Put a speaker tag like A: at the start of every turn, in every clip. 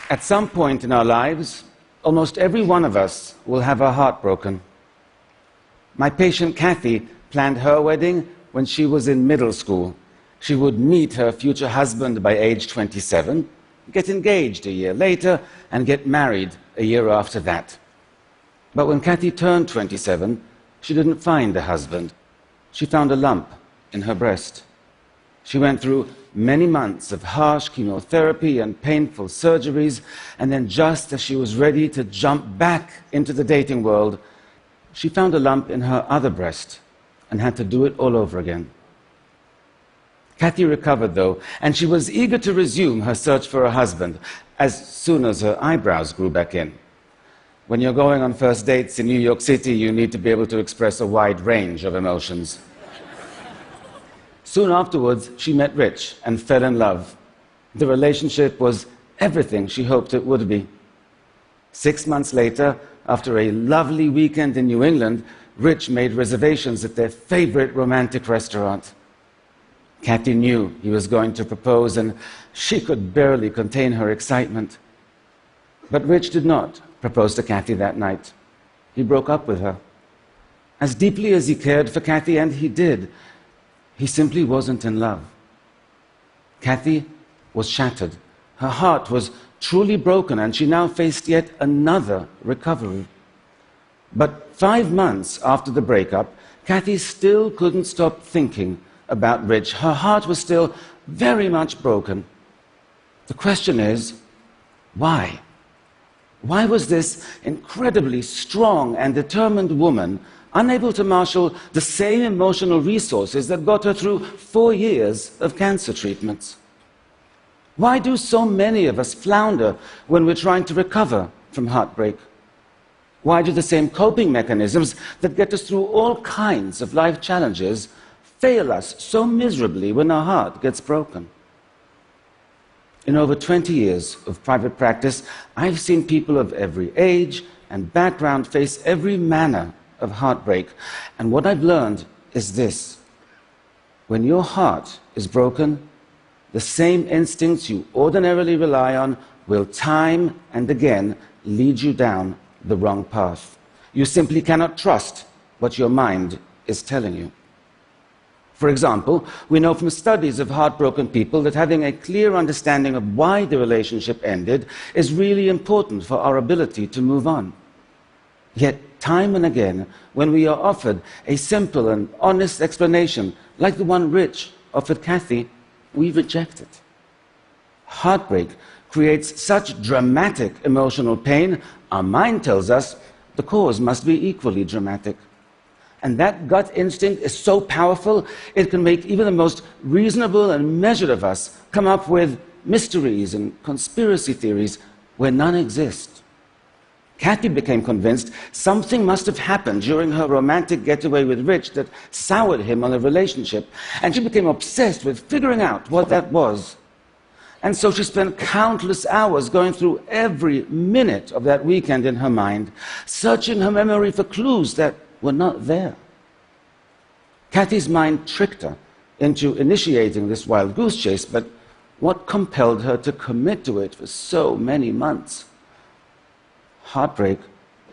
A: At some point in our lives, almost every one of us will have her heart broken. My patient Kathy planned her wedding when she was in middle school. She would meet her future husband by age 27, get engaged a year later, and get married a year after that. But when Kathy turned 27, she didn't find a husband. She found a lump in her breast. She went through many months of harsh chemotherapy and painful surgeries, and then just as she was ready to jump back into the dating world, she found a lump in her other breast and had to do it all over again. Kathy recovered, though, and she was eager to resume her search for a husband as soon as her eyebrows grew back in. When you're going on first dates in New York City, you need to be able to express a wide range of emotions. Soon afterwards, she met Rich and fell in love. The relationship was everything she hoped it would be. 6 months later, after a lovely weekend in New England, Rich made reservations at their favorite romantic restaurant. Kathy knew he was going to propose, and she could barely contain her excitement. But Rich did not propose to Kathy that night. He broke up with her. As deeply as he cared for Kathy, and he did, he simply wasn't in love. Kathy was shattered. Her heart was truly broken, and she now faced yet another recovery. But 5 months after the breakup, Kathy still couldn't stop thinking about Rich. Her heart was still very much broken. The question is, why? Why was this incredibly strong and determined woman unable to marshal the same emotional resources that got her through 4 years of cancer treatments? Why do so many of us flounder when we're trying to recover from heartbreak? Why do the same coping mechanisms that get us through all kinds of life challenges fail us so miserably when our heart gets broken? In over 20 years of private practice, I've seen people of every age and background face every manner of heartbreak. And what I've learned is this: when your heart is broken, the same instincts you ordinarily rely on will time and again lead you down the wrong path. You simply cannot trust what your mind is telling you. For example, we know from studies of heartbroken people that having a clear understanding of why the relationship ended is really important for our ability to move on. Yet, time and again, when we are offered a simple and honest explanation, like the one Rich offered Kathy, we reject it. Heartbreak creates such dramatic emotional pain, our mind tells us the cause must be equally dramatic. And that gut instinct is so powerful, it can make even the most reasonable and measured of us come up with mysteries and conspiracy theories where none exist. Kathy became convinced something must have happened during her romantic getaway with Rich that soured him on the relationship, and she became obsessed with figuring out what that was. And so she spent countless hours going through every minute of that weekend in her mind, searching her memory for clues that were not there. Kathy's mind tricked her into initiating this wild goose chase, but what compelled her to commit to it for so many months? Heartbreak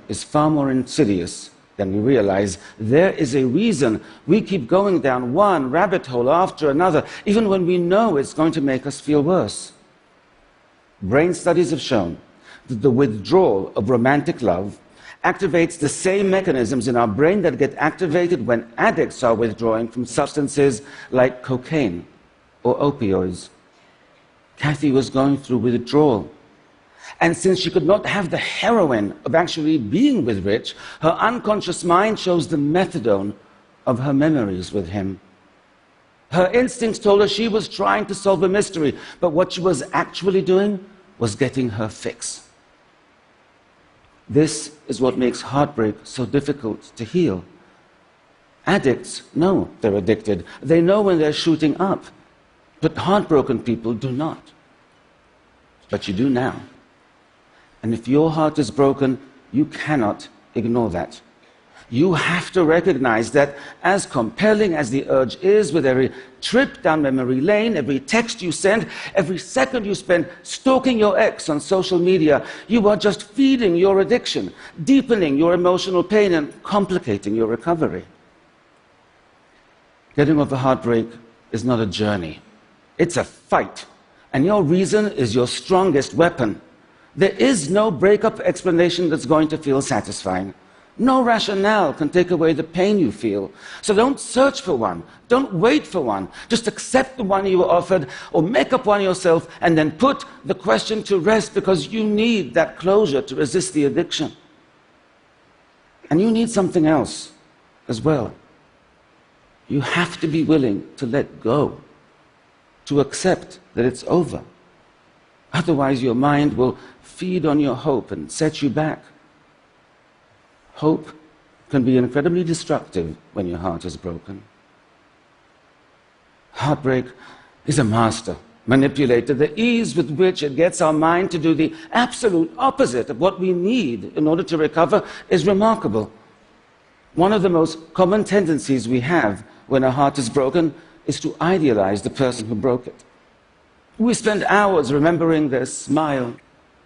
A: is far more insidious than we realize. There is a reason we keep going down one rabbit hole after another, even when we know it's going to make us feel worse. Brain studies have shown that the withdrawal of romantic love activates the same mechanisms in our brain that get activated when addicts are withdrawing from substances like cocaine or opioids. Kathy was going through withdrawal. And since she could not have the heroin of actually being with Rich, her unconscious mind chose the methadone of her memories with him. Her instincts told her she was trying to solve a mystery, but what she was actually doing was getting her fix. This is what makes heartbreak so difficult to heal. Addicts know they're addicted. They know when they're shooting up. But heartbroken people do not. But you do now. And if your heart is broken, you cannot ignore that. You have to recognize that as compelling as the urge is, with every trip down memory lane, every text you send, every second you spend stalking your ex on social media, you are just feeding your addiction, deepening your emotional pain, and complicating your recovery. Getting over heartbreak is not a journey. It's a fight. And your reason is your strongest weapon. There is no breakup explanation that's going to feel satisfying. No rationale can take away the pain you feel. So don't search for one. Don't wait for one. Just accept the one you were offered, or make up one yourself, and then put the question to rest, because you need that closure to resist the addiction. And you need something else as well. You have to be willing to let go, to accept that it's over. Otherwise, your mind will feed on your hope and set you back. Hope can be incredibly destructive when your heart is broken. Heartbreak is a master manipulator. The ease with which it gets our mind to do the absolute opposite of what we need in order to recover is remarkable. One of the most common tendencies we have when our heart is broken is to idealize the person who broke it. We spend hours remembering their smile,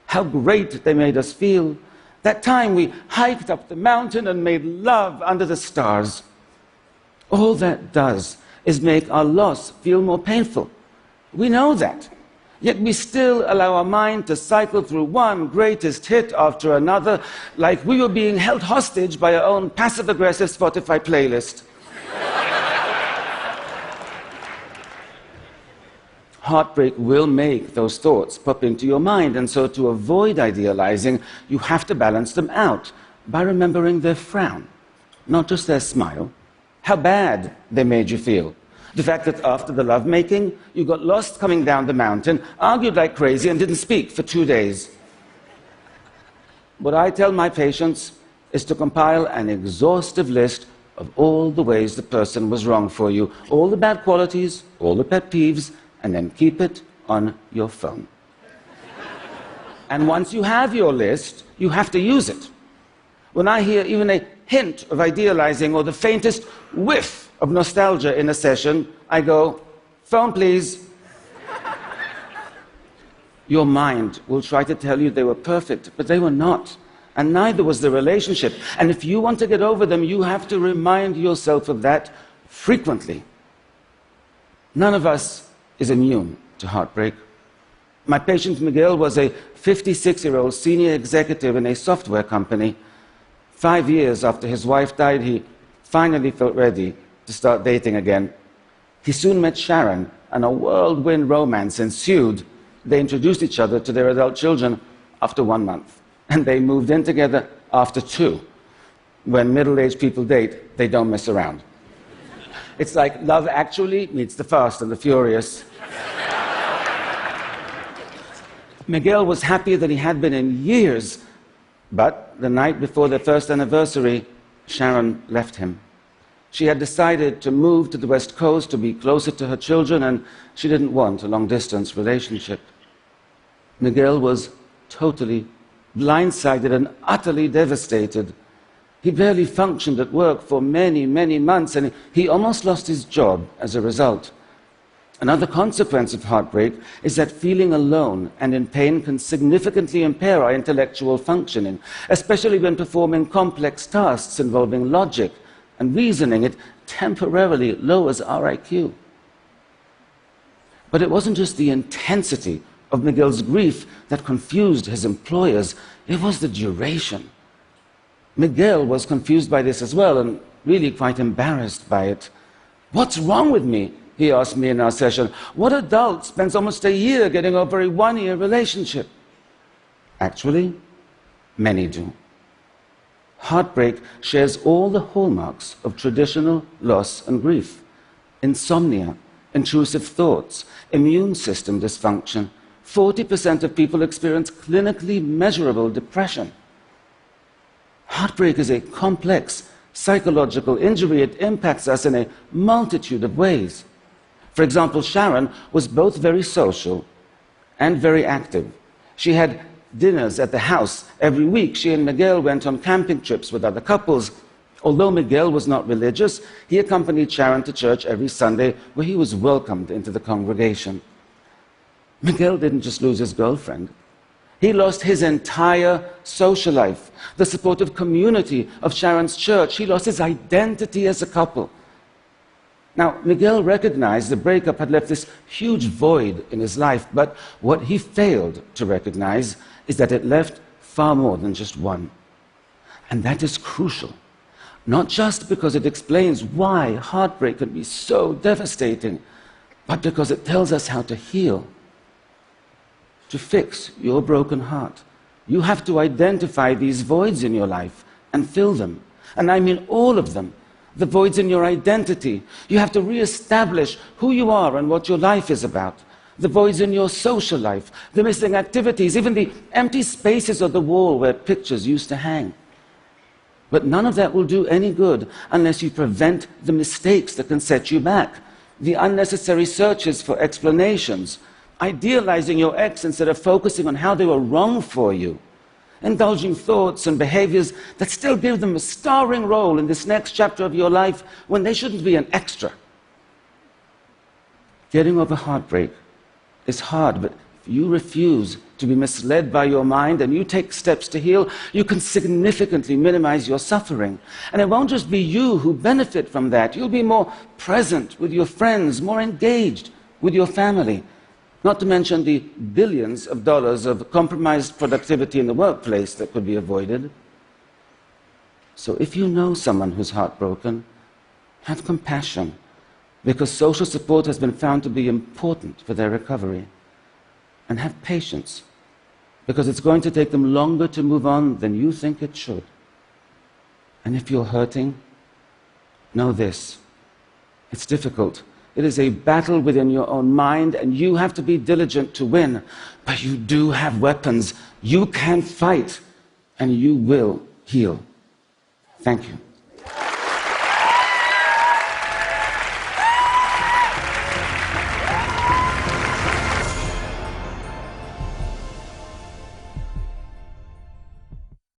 A: how great they made us feel, that time we hiked up the mountain and made love under the stars. All that does is make our loss feel more painful. We know that. Yet we still allow our mind to cycle through one greatest hit after another, like we were being held hostage by our own passive-aggressive Spotify playlist. Heartbreak will make those thoughts pop into your mind, and so to avoid idealizing, you have to balance them out by remembering their frown, not just their smile, how bad they made you feel. The fact that after the lovemaking, you got lost coming down the mountain, argued like crazy, and didn't speak for 2 days. What I tell my patients is to compile an exhaustive list of all the ways the person was wrong for you, all the bad qualities, all the pet peeves, and then keep it on your phone. And once you have your list, you have to use it. When I hear even a hint of idealizing or the faintest whiff of nostalgia in a session, I go, phone please. Your mind will try to tell you they were perfect, but they were not. And neither was the relationship. And if you want to get over them, you have to remind yourself of that frequently. None of us is immune to heartbreak. My patient Miguel was a 56-year-old senior executive in a software company. 5 years after his wife died, he finally felt ready to start dating again. He soon met Sharon, and a whirlwind romance ensued. They introduced each other to their adult children after 1 month, and they moved in together after 2. When middle-aged people date, they don't mess around. It's like Love Actually meets The Fast and the Furious. Miguel was happier than he had been in years, but the night before their first anniversary, Sharon left him. She had decided to move to the West Coast to be closer to her children, and she didn't want a long-distance relationship. Miguel was totally blindsided and utterly devastated. He barely functioned at work for many, many months, and he almost lost his job as a result. Another consequence of heartbreak is that feeling alone and in pain can significantly impair our intellectual functioning, especially when performing complex tasks involving logic and reasoning. It temporarily lowers our IQ. But it wasn't just the intensity of Miguel's grief that confused his employers, it was the duration. Miguel was confused by this as well, and really quite embarrassed by it. "What's wrong with me?" he asked me in our session. "What adult spends almost a year getting over a 1-year relationship?" Actually, many do. Heartbreak shares all the hallmarks of traditional loss and grief: insomnia, intrusive thoughts, immune system dysfunction. 40% of people experience clinically measurable depression. Heartbreak is a complex psychological injury. It impacts us in a multitude of ways. For example, Sharon was both very social and very active. She had dinners at the house every week. She and Miguel went on camping trips with other couples. Although Miguel was not religious, he accompanied Sharon to church every Sunday, where he was welcomed into the congregation. Miguel didn't just lose his girlfriend. He lost his entire social life, the supportive community of Sharon's church. He lost his identity as a couple. Now, Miguel recognized the breakup had left this huge void in his life, but what he failed to recognize is that it left far more than just one. And that is crucial, not just because it explains why heartbreak can be so devastating, but because it tells us how to heal. To fix your broken heart, you have to identify these voids in your life and fill them. And I mean all of them. The voids in your identity. You have to reestablish who you are and what your life is about. The voids in your social life, the missing activities, even the empty spaces on the wall where pictures used to hang. But none of that will do any good unless you prevent the mistakes that can set you back, the unnecessary searches for explanations, idealizing your ex instead of focusing on how they were wrong for you, indulging thoughts and behaviors that still give them a starring role in this next chapter of your life when they shouldn't be an extra. Getting over heartbreak is hard, but if you refuse to be misled by your mind and you take steps to heal, you can significantly minimize your suffering. And it won't just be you who benefit from that. You'll be more present with your friends, more engaged with your family. Not to mention the billions of dollars of compromised productivity in the workplace that could be avoided. So if you know someone who's heartbroken, have compassion, because social support has been found to be important for their recovery. And have patience, because it's going to take them longer to move on than you think it should. And if you're hurting, know this: it's difficult. It is a battle within your own mind, and you have to be diligent to win. But you do have weapons. You can fight, and you will heal. Thank you.